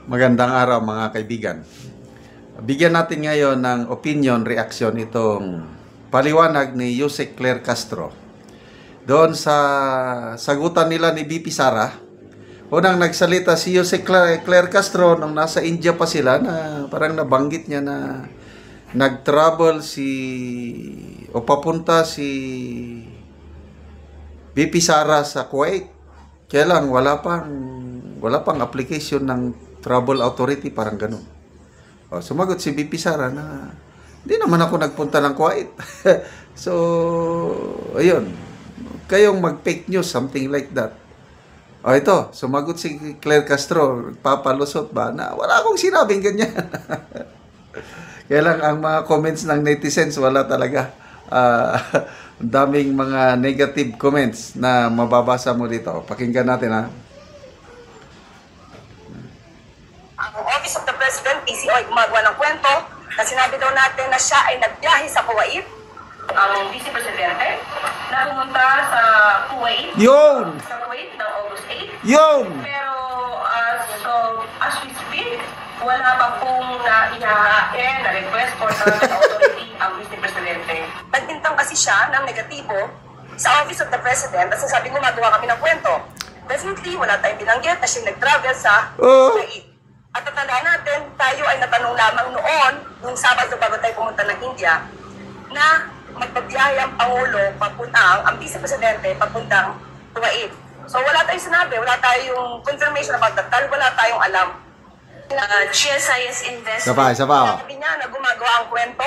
Magandang araw mga kaibigan. Bigyan natin ngayon ng opinion, reaction itong paliwanag ni Yusek Claire Castro. Doon sa sagutan nila ni BP Sara, unang nagsalita si Yusek Claire Castro nung nasa India pa sila na parang nabanggit niya na nag-travel o papunta si BP Sara sa Kuwait. Kaya lang wala pang application ng Travel Authority, parang ganun. Sumagot si BP Sara na hindi naman ako nagpunta ng Kuwait. So, ayun. Kayong mag-fake news, something like that. Ito, sumagot si Claire Castro, papalusot ba na wala akong sinabing ganyan. Kaya lang ang mga comments ng netizens, wala talaga. Daming mga negative comments na mababasa mo dito. Pakinggan natin, ha. Ang Office of the President, PCO, ay gumagawa ng kwento na sinabi daw natin na siya ay nagbiyahe sa Kuwait. Ang Vice Presidente na pumunta sa Kuwait. Yun! Sa Kuwait ng August 8. Yun! Pero as we speak, wala pa pong naihahain na request for travel authority ang Vice Presidente. Nagbintang kasi siya ng negatibo sa Office of the President at sasabi gumagawa kami ng kwento. Definitely, wala tayong binanggit na siya nag-travel sa Kuwait. At tatandaan natin, tayo ay natanong lamang noon, nung Sabado bago tayo pumunta ng India, na magbabiyahe ang Pangulo papuntang, ang Vice Presidente papuntang Kuwait. So wala tayong sinabi, wala tayong confirmation about that, dahil wala tayong alam. GSIS investment. Isa pa. Sabi niya na gumagawa ang kwento,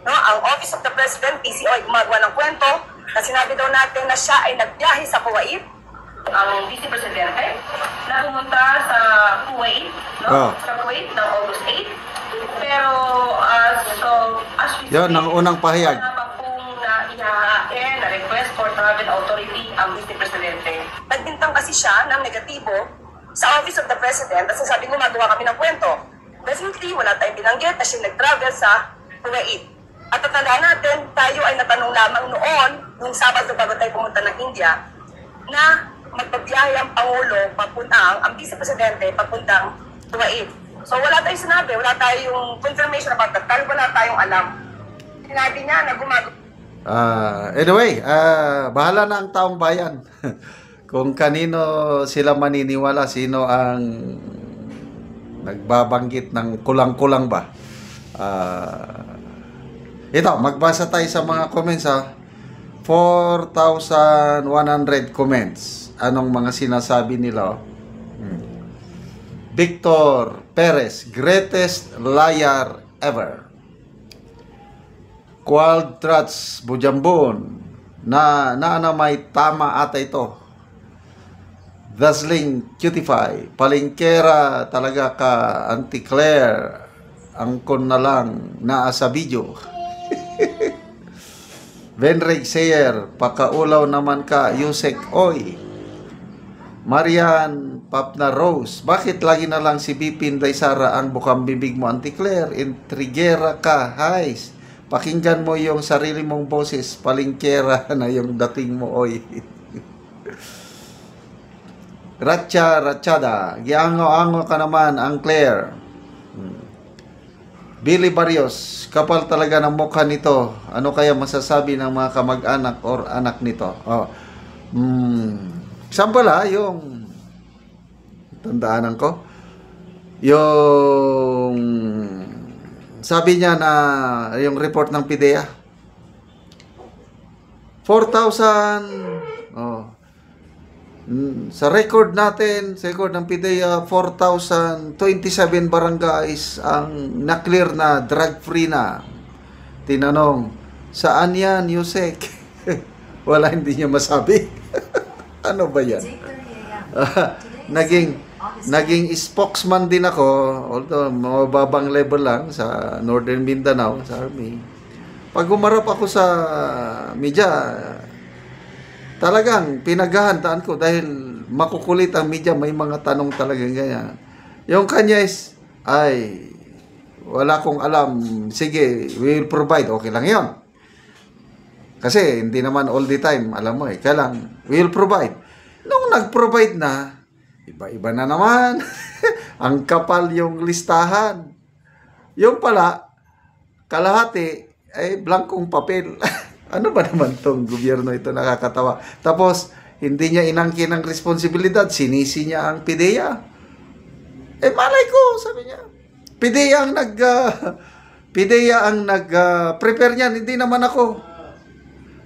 no? Ang Office of the President, PCO, ay gumagawa ng kwento, na sinabi daw natin na siya ay nagbiyahe sa Kuwait. Ang Vice Presidente na pumunta sa Kuwait, no? Sa Kuwait ng August 8. Pero as we Yun, ang unang pahayag. wala pa pong naihahain na request for travel authority ang Vice Presidente. Nagbintang kasi siya ng negatibo sa Office of the President at sasabi gumagawa kami ng kwento. Definitely, wala tayong binanggit na siya nag-travel sa Kuwait. At tatandaan natin, tayo ay natanong lamang noon, nung Sabado bago tayo pumunta ng India, na magbabiyahe ang Pangulo papuntang, ang Vice Presidente papuntang Kuwait. So wala tayong sinabi, wala tayong confirmation about that, dahil wala tayong alam. Sinabi niya na gumagawa. Anyway, bahala na ang taong bayan. Kung kanino sila maniniwala, sino ang nagbabanggit ng kulang-kulang ba. Ito, magbasa tayo sa mga comments, ha. 4,100 comments. Anong mga sinasabi nila? Victor Perez, greatest liar ever. Qualtrats Bujambon, na may tama ata ito. Dazzling Cutify, palingkera talaga ka, Auntie Claire, angkon na lang naa sa video. Venreg Sayer, pakaulaw naman ka, Yusek Oy. Marian Papna Rose, bakit lagi na lang si Bipin Day Sara ang bukang bibig mo, Auntie Claire? Intrigera ka, Hais. Pakinggan mo yung sarili mong boses, palingkera na yung dating mo, Oy. Ratchada, giango-ango ka naman, ang Claire. Billy Barrios, kapal talaga ng mukha nito. Ano kaya masasabi ng mga kamag-anak or anak nito? Example, yung tandaanan ko, yung sabi niya na yung report ng PIDEA 4,000 sa record natin, sa record ng PIDEA, 4,027 barangays ang na-clear na, drug-free na. Tinanong, saan yan, Yusek? Wala, hindi niya masabi. Ano ba yan? Naging spokesman din ako, although mababang level lang sa Northern Mindanao, sa Army. Pag umarap ako sa media, talagang pinaghahandaan ko dahil makukulit ang media, may mga tanong talagang ganyan. Yung kanya is, ay, wala kong alam, sige, we will provide, okay lang yon. Kasi hindi naman all the time, alam mo kaya lang, we will provide. Nung nag-provide na, iba-iba na naman. Ang kapal yung listahan. Yung pala, kalahati ay blankong papel. Ano ba naman tong gobyerno ito, nakakatawa. Tapos, hindi niya inangkin ang responsibilidad, sinisi niya ang PIDEA. Malay ko, sabi niya. PIDEA ang nag-prepare niyan, hindi naman ako.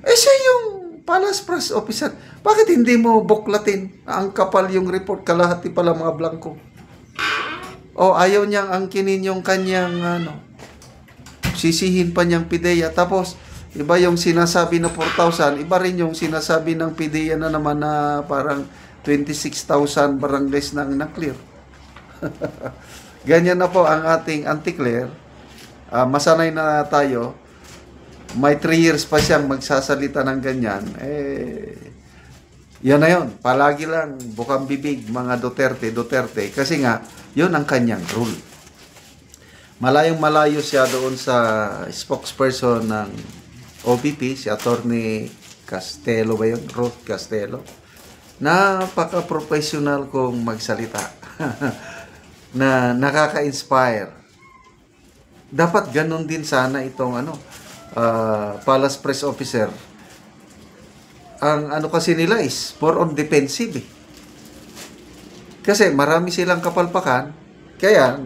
Siya yung Palace Press Officer. Bakit hindi mo buklatin? Ang kapal yung report, kalahati pala mga blanco. Ayaw niyang angkinin yung kanyang, sisihin pa niyang PIDEA. Tapos, iba yung sinasabi na 4,000, iba rin yung sinasabi ng PIDEA na naman na parang 26,000 barangays na ang na-clear. Ganyan na po ang ating anti-clear. Masanay na tayo. May 3 years pa siyang magsasalita ng ganyan. Yan na yun. Palagi lang bukang bibig mga Duterte. Kasi nga, yun ang kanyang rule. Malayong malayo siya doon sa spokesperson ng OBP, si Attorney Castelo ba yun? Ruth Castelo. Napaka-professional kong magsalita. Na nakaka-inspire. Dapat ganun din sana itong Palace Press Officer. Ang kasi nila is more on defensive. Kasi marami silang kapalpakan, kaya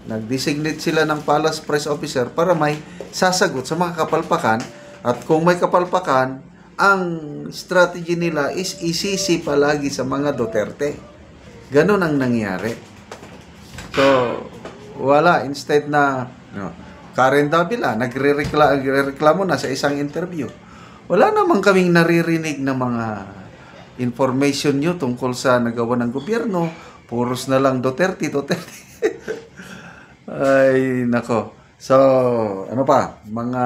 nag-designate sila ng Palace Press Officer para may sasagot sa mga kapalpakan. At kung may kapalpakan, ang strategy nila is isisi palagi sa mga Duterte. Ganun ang nangyari. So, wala. Instead na Karen Davila, nagre-reklamo na sa isang interview. Wala naman kaming naririnig na mga information nyo tungkol sa nagawa ng gobyerno. Puros na lang Duterte. Ay, nako. So, ano pa? Mga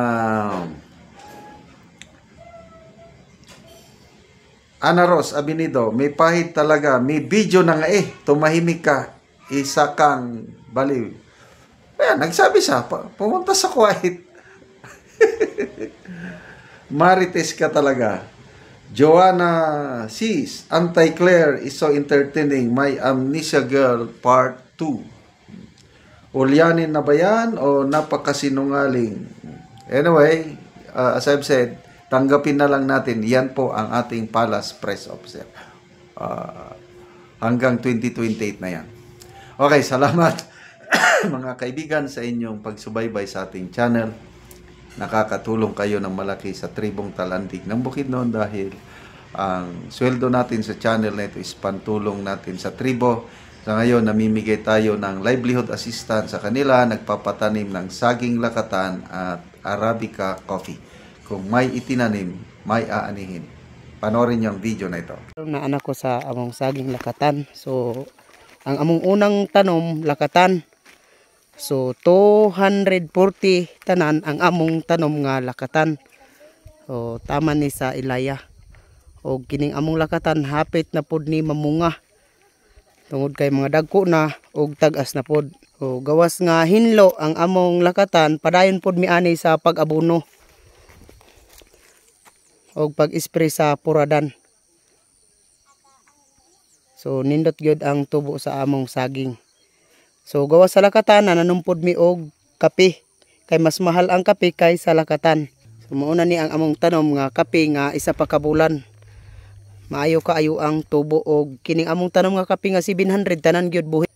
Ana Ros Abinido, may pahit talaga. May video na nga tumahimik ka. Isa kang baliw. Ayan, nagsabi siya, pumunta sa quiet. Marites ka talaga. Joanna Sis, Anti-Claire is so entertaining. My Amnesia Girl Part 2. Ulyanin na ba yan o napakasinungaling? Anyway, as I've said, tanggapin na lang natin, yan po ang ating Palace Press Officer. Hanggang 2028 na yan. Okay, salamat mga kaibigan sa inyong pagsubaybay sa ating channel. Nakakatulong kayo ng malaki sa tribong Talandig ng Bukidnon dahil ang sweldo natin sa channel na ito is pantulong natin sa tribo. Sa ngayon, namimigay tayo ng livelihood assistance sa kanila, nagpapatanim ng saging lakatan at Arabica coffee. Kung may itinanim, may aanihin. Panoorin niyo ang video na ito. Na anak ko sa among saging lakatan. So, ang among unang tanom, lakatan. So 240 tanan ang among tanom nga lakatan. So tama ni sa ilaya. O kining among lakatan hapit na pod ni mamunga. Tungod kay mga dagko na og tag-as na pod. O gawas nga hinlo ang among lakatan, padayon pod mi ani sa pag-abono. Og pag-spray sa puradan. So nindot gyud ang tubo sa among saging. So gawa sa lakatan nanumpod mi og kape. Kay mas mahal ang kape kaysa lakatan. So mauna ni ang among tanom nga kape nga isa pa ka bulan. Maayo kaayo ang tubo og kining among tanom nga kape nga 700 tanan gyud buhi.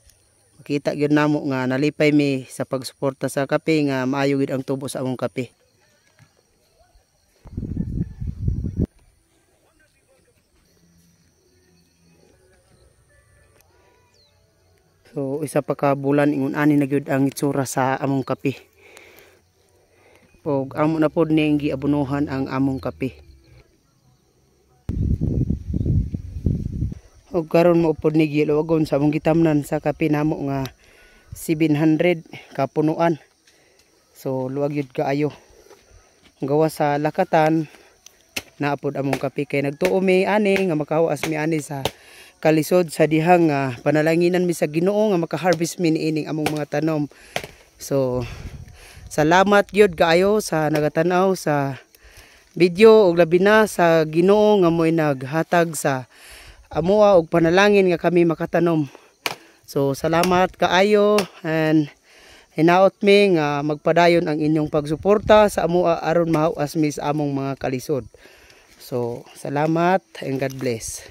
Makita gyud namo nga nalipay mi sa pagsuporta sa kape nga maayo gyud ang tubo sa among kape. So isa pa ka bulan ingon ani na gyud ang itsura sa among kape. Og amo na pod ning giabunuhan ang among kape. Og karon mo pod ni giluwagon sa among gitamnan sa kape namo nga 700 ka punuan. So luwag gyud kaayo. Gawa sa lakatan naapod among kape kay nagtuo mi ani nga makahuas mi ani sa kalisod sa dihang panalanginan mi sa Ginoo nga maka-harvest mi niining among mga tanom. So salamat gyud kaayo sa nagatanaw sa video ug labi na sa Ginoo nga moy naghatag sa amoa og panalangin nga kami makatanom. So salamat kaayo, and hinaot mi nga magpadayon ang inyong pagsuporta sa amo aron mahawas mi sa among mga kalisod. So salamat and God bless.